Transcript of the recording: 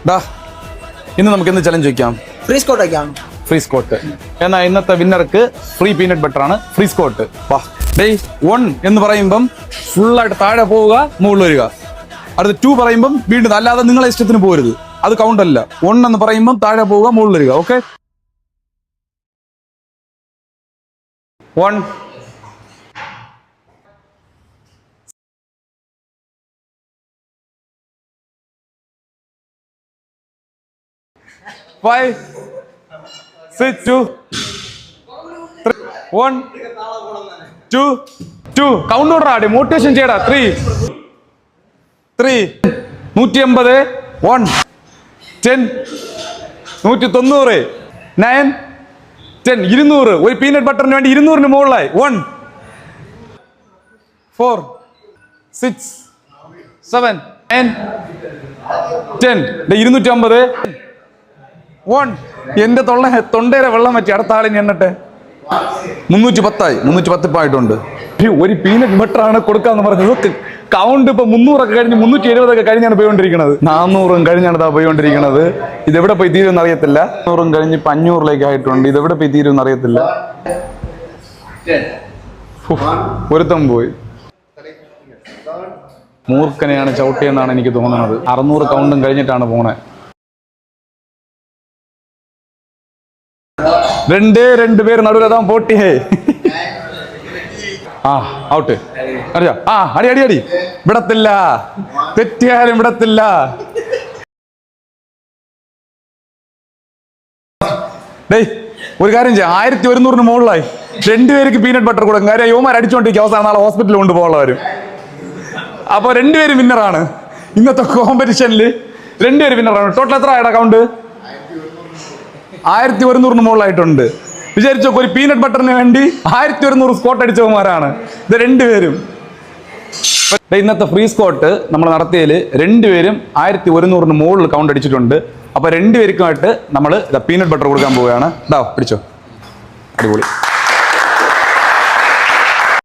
ഡാ ഇന്ന് നമുക്ക് എന്ത് ചലഞ്ച് വയ്ക്കാം? ഫ്രീ സ്കോട്ട് വയ്ക്കാം. Free Scott. എന്നാൽ ഇന്നത്തെ വിന്നർക്ക് ഫ്രീ പീനട്ട് ബട്ടർ ആണ്. Free Scott. വാ ഡേയ് 1 എന്ന് പറയുമ്പം ഫുള്ളായിട്ട് താഴെ പോവുക, മുകളിൽ വരിക. അടുത്ത് 2 പറയുമ്പം വീണ്ടും, അല്ലാതെ നിങ്ങളെ ഇഷ്ടത്തിന് പോരുത്, അത് കൗണ്ട് അല്ല. 1 എന്ന് പറയുമ്പം താഴെ പോവുക, മുകളിൽ വരിക. ഓക്കെ 1 5 6 2 3 1 2 2 കൗണ്ട് ഓർഡർ ആടി, മോട്ടിവേഷൻ ചെയ്യടാ. 3 180 1 10 190 9 10 200. ഒരു പീനട്ട് ബട്ടറിന് വേണ്ടി 200 മുകളിലായി. 1 4 6 7 9 10 250 1. എന്റെ തൊണ്ടയിലെ വെള്ളം പറ്റി. അടുത്ത ആളിന് എണ്ണട്ടെ. 310 310 ആയിട്ടുണ്ട്. ഒരു പീനട്ട് ബട്ടർ ആണ് കൊടുക്കാന്ന് പറഞ്ഞത്. കൗണ്ട് ഇപ്പൊ 300 കഴിഞ്ഞ് 370 കഴിഞ്ഞാണ് പോയിക്കൊണ്ടിരിക്കുന്നത്. 400 കഴിഞ്ഞാണ് ഇതാ പോയിക്കൊണ്ടിരിക്കുന്നത്. ഇതെവിടെ പോയി തീരുമെന്ന് അറിയത്തില്ല. 100 കഴിഞ്ഞ് ഇപ്പൊ 500 ആയിട്ടുണ്ട്. ഇതെവിടെ പോയി തീരുമെന്ന് അറിയത്തില്ല. ഒരുത്തം പോയി. മൂർഖനെയാണ് ചവിട്ടിയെന്നാണ് എനിക്ക് തോന്നുന്നത്. 600 കൗണ്ടും കഴിഞ്ഞിട്ടാണ് പോണേ. രണ്ട് പേര് നടുവിലതാ പോട്ടിയേ. ഔട്ട്. അറിയാ അടി അടി അടി. വിടത്തില്ല, തെറ്റിയാലും വിടത്തില്ല. ഡേയ് ഒരു കാര്യം ചെയ്യാം. 1100 മുകളിലായി. 2 പേർക്ക് പീനട്ട് ബട്ടർ കൊടുക്കും. കാര്യം യുവമാർ അടിച്ചോണ്ടിരിക്കും. അവസാനം നാളെ ഹോസ്പിറ്റലിൽ കൊണ്ടുപോകുള്ളവരും. അപ്പൊ 2 പേര് വിന്നറാണ് ഇന്നത്തെ കോമ്പറ്റീഷനിൽ. 2 പേര് വിന്നറാണ്. ടോട്ടൽ എത്ര ആയിട്ടാ കൗണ്ട്? 1100 മുകളിലായിട്ടുണ്ട്. വിചാരിച്ചോ, ഒരു പീനട്ട് ബട്ടറിന് വേണ്ടി 1100 സ്കോട്ട് അടിച്ചവന്മാരാണ് ഇത് 2 പേരും. ഇന്നത്തെ ഫ്രീ സ്കോട്ട് നമ്മൾ നടത്തിയതിൽ 2 പേരും 1100 മുകളിൽ കൗണ്ട് അടിച്ചിട്ടുണ്ട്. അപ്പൊ 2 പേർക്കുമായിട്ട് നമ്മൾ പീനട്ട് ബട്ടർ കൊടുക്കാൻ പോവുകയാണ്. പിടിച്ചോ, അടിപൊളി.